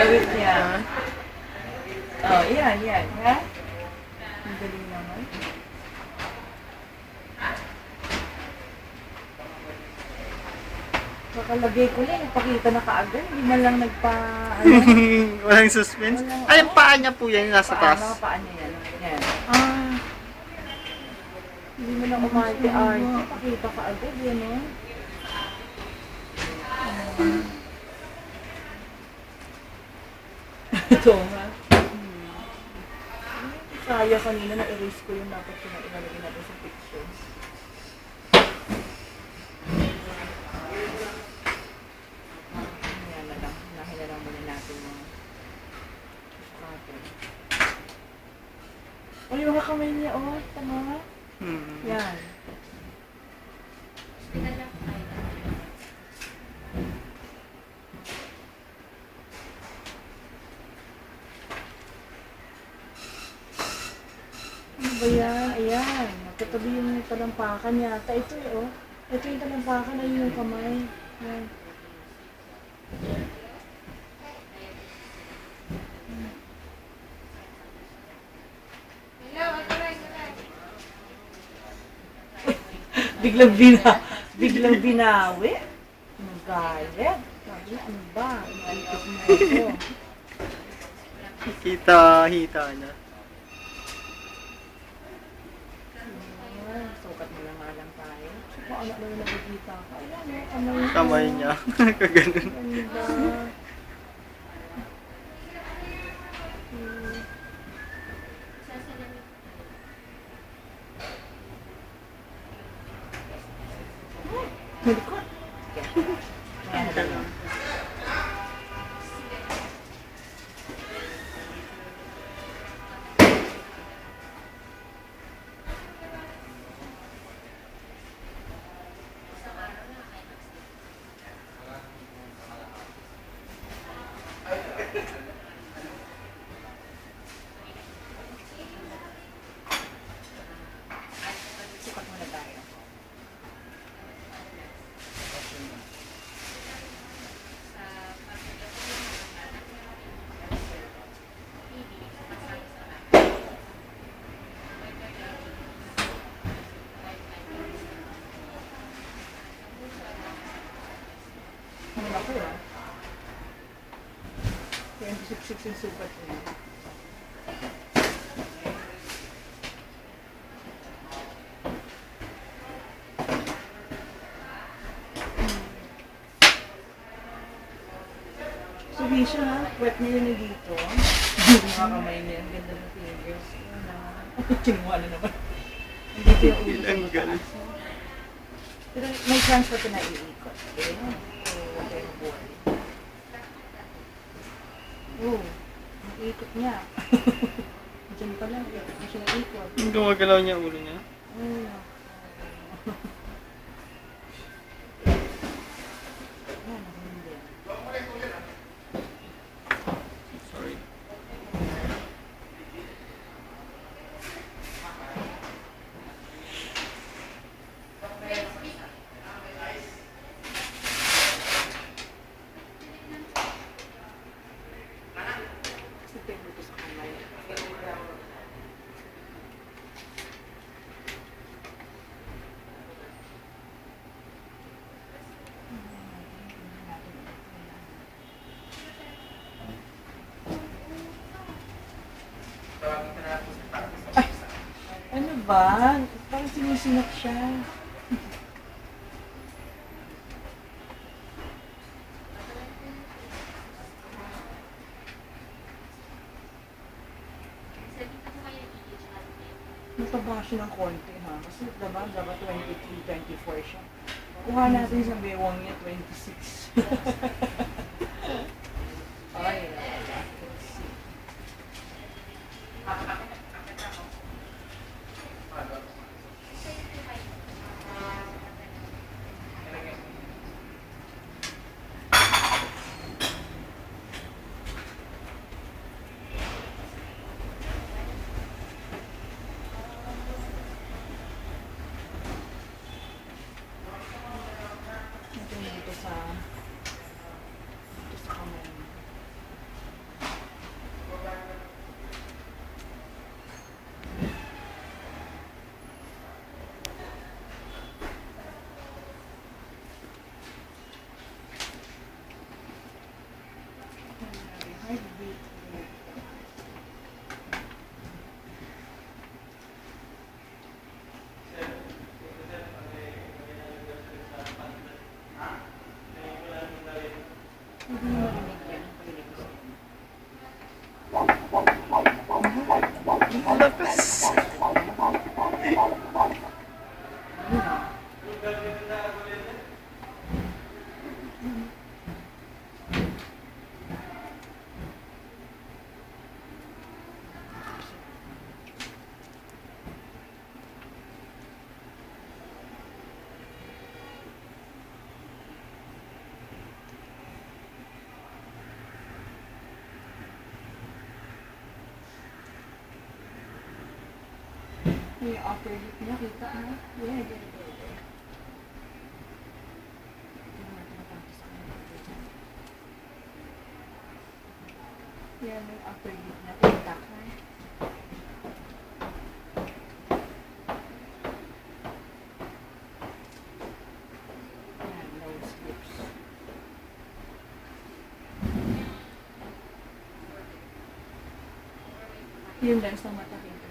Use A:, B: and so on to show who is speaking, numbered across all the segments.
A: Kawit niya. Oh, yan, ha? Ang galing naman. Kakalagay ko lang, ipakita na kaagad. Hindi man lang ano.
B: Walang suspense.
A: Walang,
B: Ay, yung paa niya po yan, yung nasa taas.
A: Mga paa niya yan. Yan.
B: Ah,
A: Hindi mo lang umarte-arte. Pakita kaagad, yan, no? Ito nga. Kaya kanina na-erase ko yung dapat ilalagay natin sa picture. Yan na lang. Hinahin na lang muna natin yung natin. O, yung kamay niya, oh. Tama. Yan. Ano ba yan? Ayan. Magkatabi yung talampakan yata. Ito eh, oh. Ito yung talampakan na yung kamay. Ayan. Biglang binawi. Ang galit. Sabi, ano ba? Inalitos mo ako.
B: hita na.
A: Sukat mo lang nga lang tayo. So, kung anak na nakikita ka, ayan o,
B: Kamay niya. Kaganon.
A: Ganda. Malikot. Ayan na lang. Sukat muna tayo. Ano ako ah? 26 yung sukat niya. Sabi siya ha, wet niya yun dito. Mga kamay niya, ang ganda ng fingers. Kinuha na naman. Nandito yung ulo ko
B: Ilanggal.
A: mataas. Pero may chance pa ito na iikot. Okay? So, huwag kayo mag-worry. Oh, ang ikot niya. Diyan pa lang, hindi siya naikot.
B: Gumagalaw niya ulo niya.
A: Oh. Yan, ako hindi.
B: Sorry.
A: Sipin mo ito sa kamay. Ano ba? Parang sinusinap siya. Mataba siya ng konti ha. Kasi diba, dapat 23, 24 siya. Kuha natin sa bewang niya, 26. Ay, let's see. Ito yung dito sa Yung upper lip niya, kita mo? Yeah, yeah. Tingnan natin natin sa kanya. Yan yung upper lip niya, kita ka. Yan, nose lips. Yung lens ng mata kita.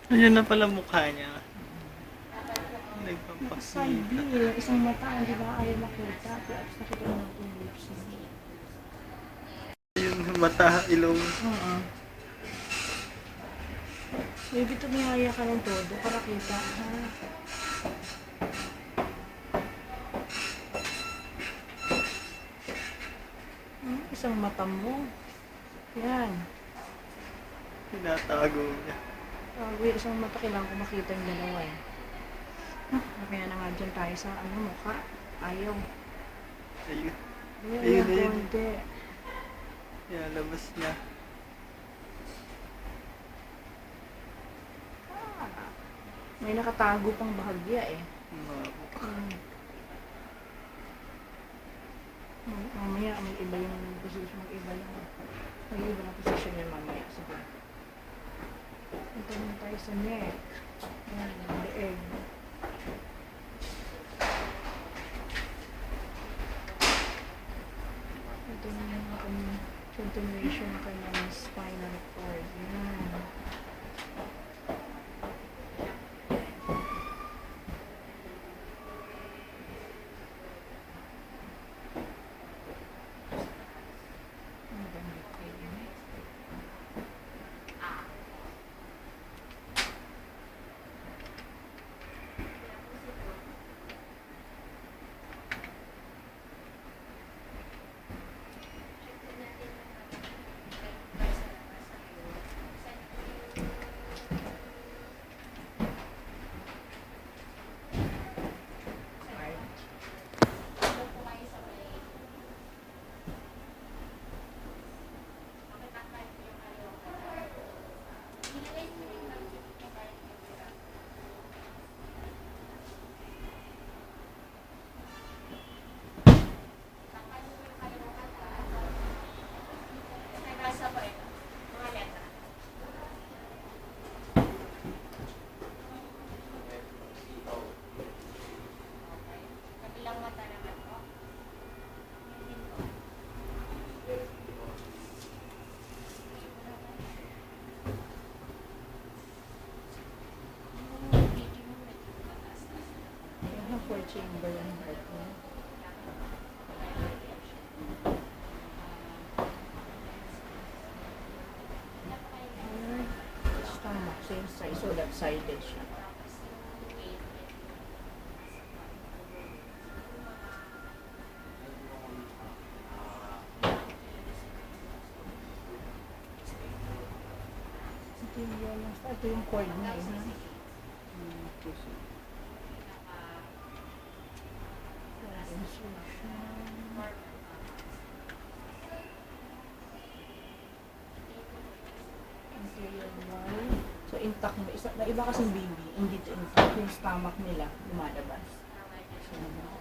B: Ayan na pala mukha niya.
A: Side
B: Nagpapakita.
A: view, isang mata, hindi ba ayaw makita? Tapos nakita mo yung lips niya.
B: Yung mata, ilong.
A: Oo. Maybe tumihaya ka ng todo para kita, ha? Isang mata mo. Yan.
B: Tinatago niya.
A: Isang mata, kailangan ko makita yung dalawa eh. Kaya na nga dyan tayo sa mukha. Ayaw.
B: Ayun.
A: Ayun,
B: Ayun,
A: ayun,
B: ayun.
A: konti.
B: Yan, labas niya.
A: May nakatago pang bahagya eh. Mamaya, may iba yung position, may iba na position yun mamaya. Sige. Ito naman tayo sa neck. Yan, yung leeg. Ito naman yung continuation ng kanyang spinal cord. Yan. Four chamber ang heart niya. Stomach, same size. So that sided siya. Ito yung cord niya. So intact mo. Iba kasing baby, hindi to intact. Yung stomach nila lumalabas. So,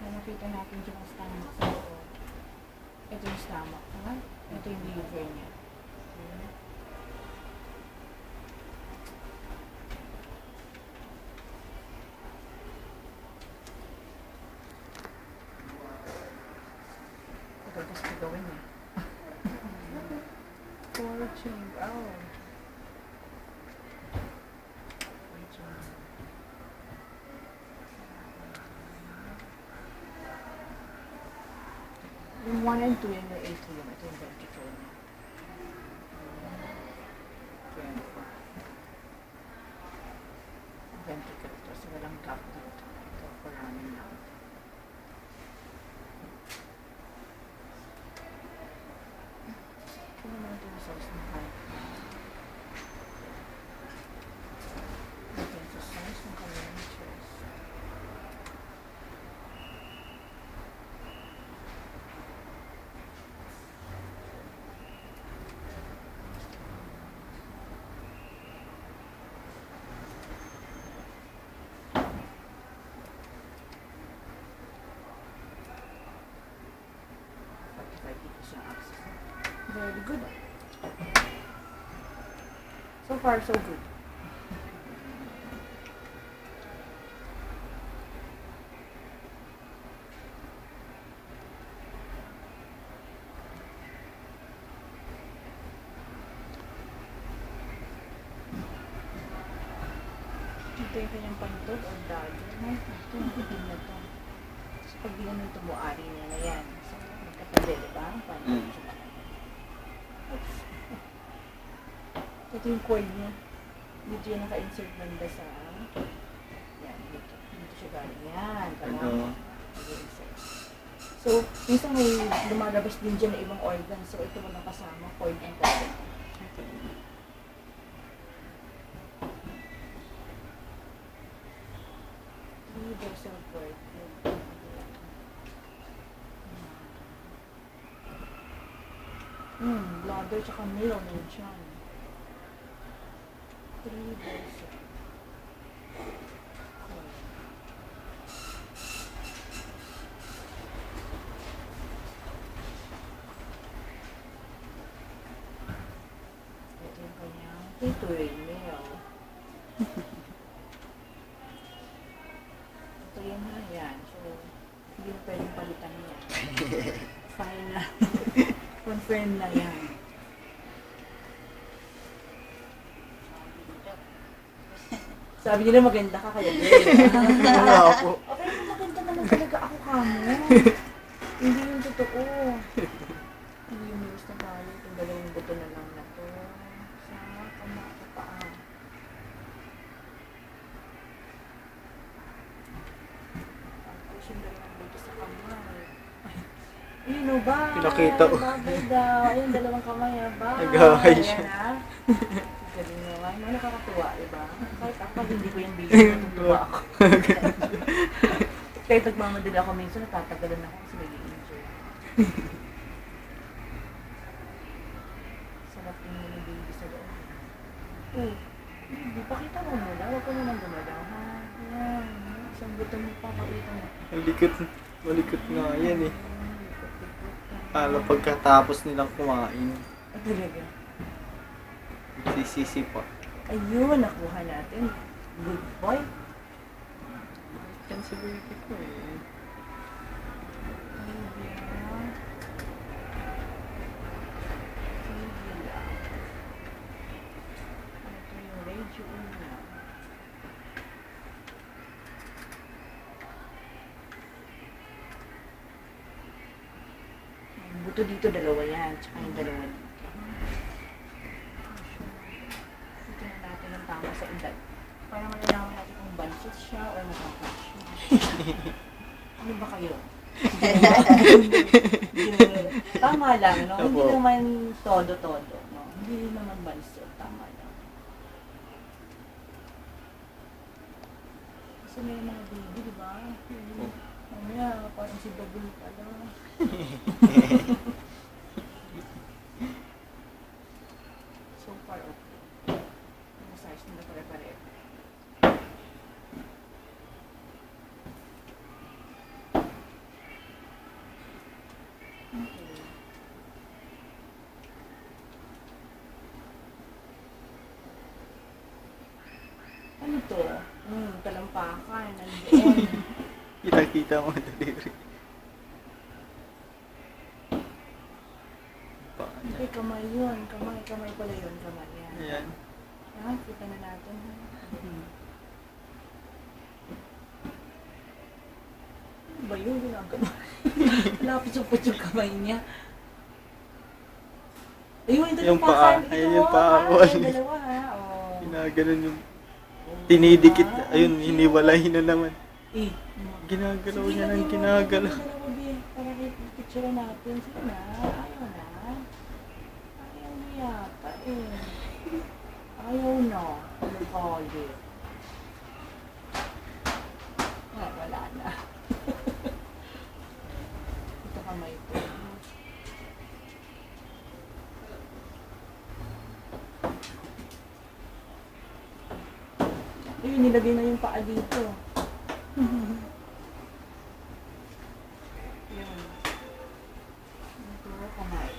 A: nakita natin yung stomach sa loob. Ito yung stomach, ha? Ito yung liver niya. Ito tapos gagawin niya. Fortune. Oh. Yung 1 and 2 yung atrium. Ito yung ventricle niya. 24. Ventricle ito. So walang gap dito. Ito, paramin lang. Ito naman ito yung size ng heart. Ito yung size ng kanyang chest. Very good. So far, so good. Ito yung kanyang pantod o dado. Ay, ito, hindi na to. So, pag ginamit ito mo, ari niya na yan. So, magkatabi, diba? Pantod
B: Mm.
A: siya. Oops. Ito yung cord niya. Dito yung naka-insert banda sa... Yan, dito. Dito siya galing. Yan, tama.
B: Ano?
A: Nag-insert. So, minsan may lumalabas din dyan na ibang organ. So, ito mo nakasama, cord ang cord. Universal cord. Bladder tsaka male nandiyan. 3 versa. Ito yung kanyang pituitary male. Ito yun na yan. So, hindi na pwedeng palitan yan. Fine na. Confirm na yan. Sabi nila maganda ka kaya girl.
B: Wala ako.
A: Okay, maganda naman talaga ako kamo. Hindi yung totoo. Hindi yung news na tayo. Itong dalawang buto na lang na to. Sa paa. Tapos yung dalawang buto sa kamay. Ayun o ba?
B: Pinakita ko.
A: Bagay daw. Ayun, dalawang kamay ha. Bye.
B: Nag-away siya.
A: Ayan ha. Galing naman. Ano nakakatuwa, diba? Kahit ako, hindi ko yung video. Natutuwa ako. Kahit nagmamadali ako minsan, natatagalan ako kasi nag-i-enjoy. Sarap yung mga baby sa loob. Oh, baby, pakita mo muna. Huwag ka munang gumalaw, ha? Yan. Isang buto mo pa, pakita mo.
B: Malikot nga yan eh.
A: Likot-likot ka.
B: Lalo pagkatapos nilang kumain.
A: Ah, talaga.
B: Sisisi pa.
A: Ayun, nakuha natin. Good boy.
B: Yan si baby ko eh.
A: Buto dito, dalawa yan. Tsaka yung dalawa dito. Ito na natin ang tama sa edad. Para malalaman natin kung bansot siya o nakakot siya. Ano ba kayo? Tama lang, no? Hindi
B: Opo.
A: naman todo-todo, no? Hindi naman bansot. Tama lang. Kasi may mga baby, di ba? Mamaya, parang si Double pala. So far, okay. Yung size nila pare-pareho. Okay. Ano to? Talampakan. Nandoon.
B: Kita-kita mo daliri. Paa niya.
A: Ay, kamay yun. Kamay pala yun. Kamay yan.
B: Ayan.
A: Ha? Kita na natin. Ha? Ano ba yun? Ginagawa. Lapit-supot yung kamay niya. Ayun, ito
B: Yung paa.
A: Ito,
B: Ayun yung paa.
A: Ayun, dalawa ha. Oh.
B: Ginaganon yung tinidikit. Ayun, hiniwalay na naman.
A: Eh.
B: Ginagalaw
A: Sige,
B: niya ng
A: lagyan mo.
B: ginagalaw.
A: Dalawa, Bi. Para picture natin. Sige na. Ayaw na. Ayaw na yata eh. Ayaw na. Nagalit. Ah, wala na. Ito kamay ko. Ayun, nilagay na yung paa dito. Yun. Ito kamay.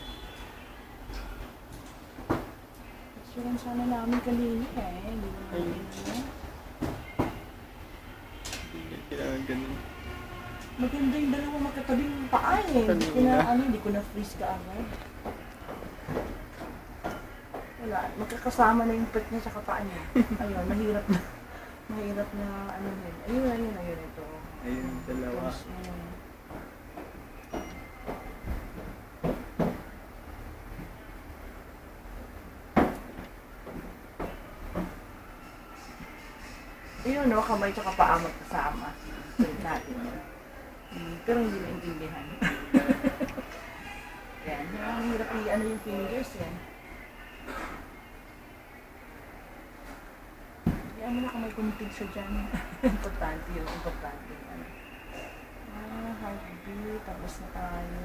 A: Picturean sana namin kanina eh. Hindi naman
B: Ayun.
A: natin
B: Hindi niya ginaganon.
A: maganda yung dalawa magkatabing paa eh.
B: Kanina.
A: Hindi ko na freeze ka agad. Wala, magkakasama na yung pet niya sa paa niya. Ayun, mahirap na. Mahirap na ano yun. Ayun ito.
B: Ayun, dalawa.
A: Tapos, ayun no, kamay tsaka paa magkasama. Tuloy natin yun. Pero hindi naintindihan. Yan, ang hirap ano yung fingers yan. Kaya mo na kamay kuntig siya dyan. Importante yun, importante yun. Heartbeat, tapos na tayo.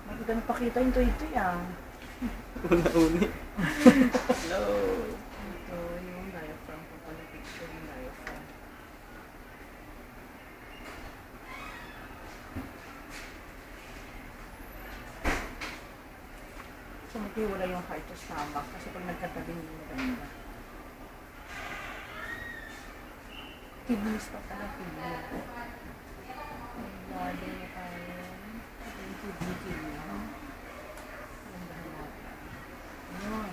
A: Maganda na pakita yung toy-toy ah.
B: Una-uni. Hello.
A: Ito yung diaphragm. Kapag picture yung diaphragm. So maghiwala yung heart to stomach kasi pag nagkatabi hindi maganda. Kidneys pa pala, kidney. Bladder na tayo. Ito yung kidney. Gandahan natin. Ayan.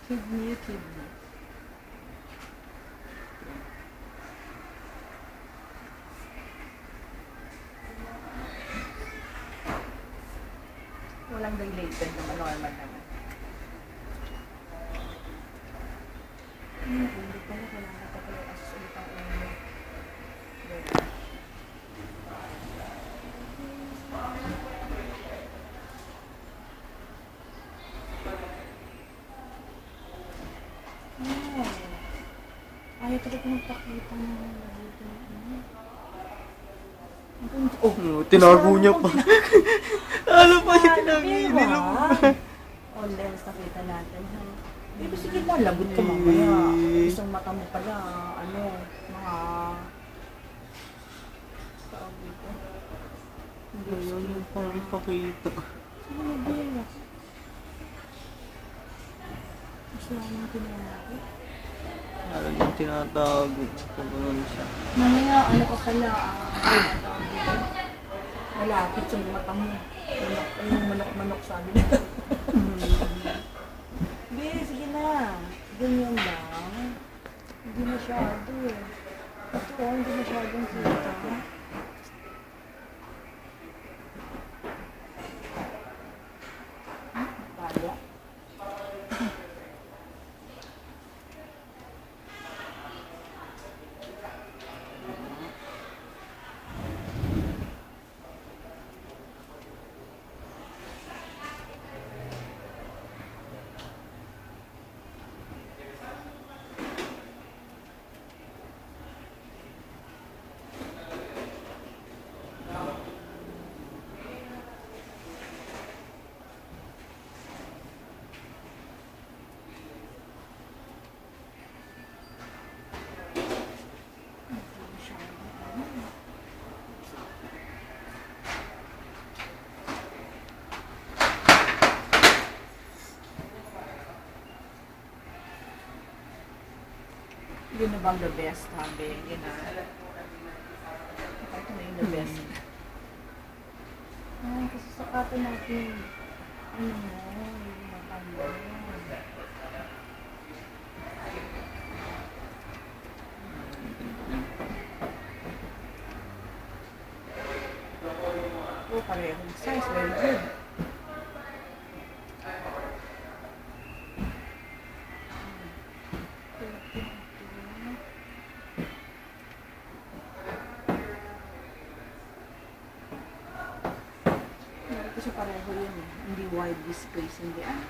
A: Kidney. Walang dilated naman, normal naman. Hindi pala, kailangan pa pala asus ulit ang ulo. Diba? Ayaw talaga magpakita ng labuto ng ano.
B: Oh, tinago niya pa. Ano pa yung tinagilin mo?
A: On lens nakita natin. Ibig sige mo, lagot ka mamaya. Isang mata mo pala, ano, mga... Tawag dito.
B: Ayun yung pang ipakita.
A: Ano ba yun? Gusto namin pinangyari.
B: Parang yung tinatago. Pagkaroon siya.
A: Mamaya, ano ka pala, tawag dito. Malapit sa mata mo. Manok-manok sabi nila. Hindi, sige na. Ganyan lang. Hindi masyado eh. Ito, hindi masyadong kita. Bala. Yun na bang the best, sabi? Yun na. Ito na yung the best. Kasi sakatan natin. Ano mo, yung mata mo. Oh, parehong size. Very good. Kasi pareho yun eh. Hindi widely spaced, hindi ano.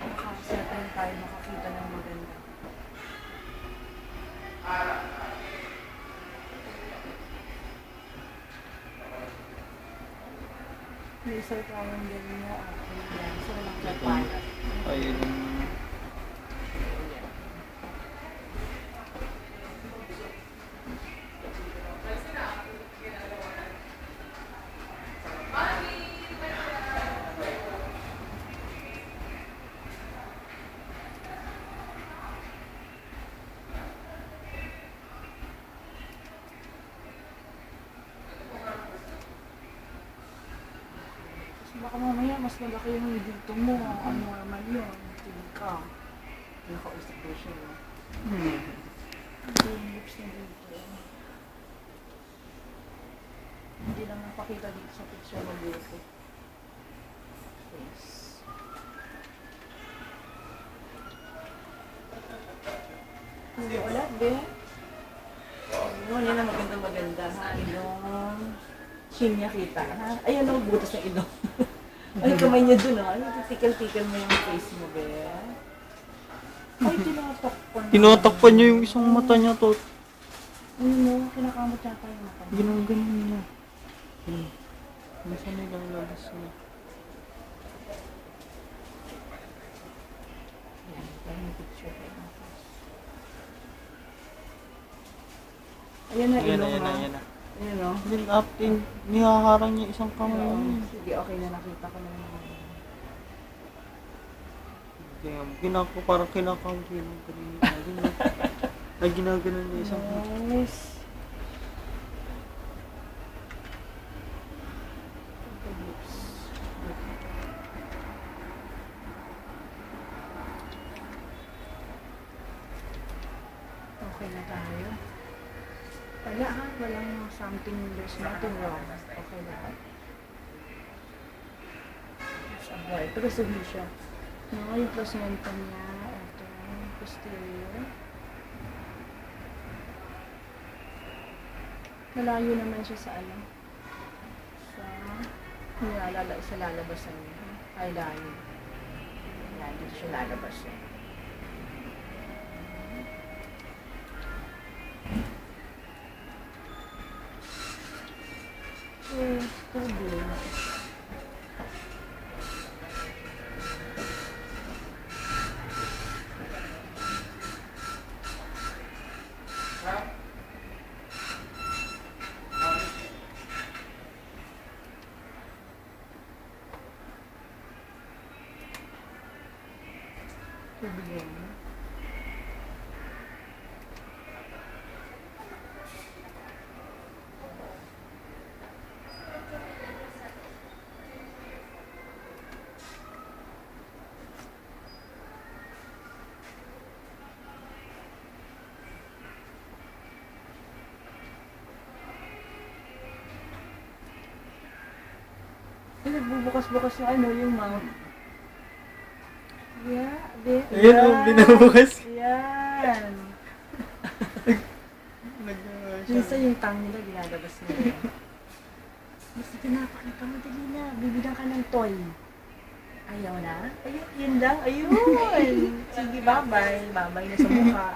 A: Nakasettle tayo, makakita ng maganda. Laser triangle niya, okay yan. So, walang kapalat.
B: Ayun.
A: mas malaki yung dito mo. Ang normal yun. Tingin ka. Nakausap ko siya. Ito yung lips na dito. Hindi lang napakita dito sa picture ng dito. Face. Hindi ulat, be. Ayun, yan ang maganda ha. Ilong. Chin niya kita, ha? Ayan ang butas ng ilong. Ay, kamay niya dun, ha? Tikal-tikal mo yung face mo, be. Ay, tinatakpan.
B: Tinatakpan niya yung isang mata niya to.
A: Ano mo, kinakamot niya tayo mata mo.
B: Ganun niya. Minsan nilang labas niya.
A: Yan, parang may picture kayo ng face. Ayan na, ilong, ha?
B: Ayan na.
A: Ayan, no?
B: Then after, nihaharang niya isang kamay
A: Oo.
B: niya.
A: Sige, okay na, nakita ko na naman.
B: Kaya, parang kinakawin ng kanina. Ay, ginaganon niya isang kamay.
A: Nice. Ito, lips. Okay na tayo. Wala ha, walang something, there's nothing wrong. Okay lahat. It's a boy. Pero sabihin siya. No, yung placenta niya, ito, posterior. Malayo naman siya sa ano. Sa lalabasan niya. Ay, layo. Yan, dito siya lalabas niya. Tubig. Tubig yan. Nagbubukas-bukas yung ano, yung mouth. Yeah,
B: Ayan, binabukas.
A: Yan. Minsan yung tongue nila, ginalabas nila. Basta pinapakita mo, dali na. Bibigyan ka ng toy. Ayaw na? Ayun, yun lang. Ayun. Sige, bye-bye. Bye-bye na sa mukha.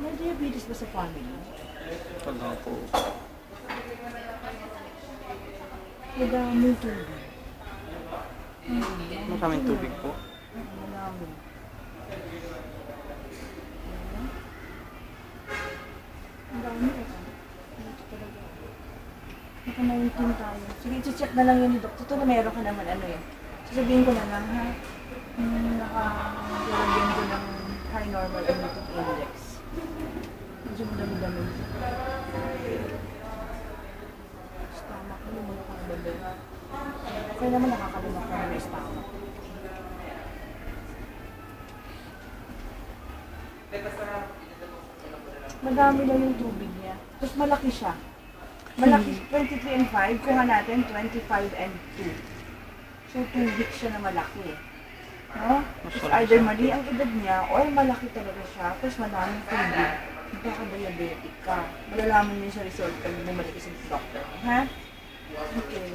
A: May diabetes ba sa family?
B: Wala po.
A: Madami tubig.
B: Maraming tubig po.
A: Madami. Ang dami ito. Ito talaga. Naka-19 tayo. Sige, i-check na lang yun ni Doc. Totoo na meron ka naman ano eh. Sasabihin ko na lang ha. Naka-lagyan ko ng high normal amyloid index. Medyo madami-dami. Stomach, ano mo na kang bebe. Kaya naman nakakalimak ko ng stomach. Madami lang yung tubig niya. Tapos malaki siya. Malaki, 23 and 5. Kuha natin, 25 and 2. So, 2 weeks siya na malaki. No? It's either mali ang edad niya or malaki talaga siya. Tapos maraming tubig. Baka diabetic ka. Malalaman niyo sa result pag bumalik sa doctor. Ha? Okay.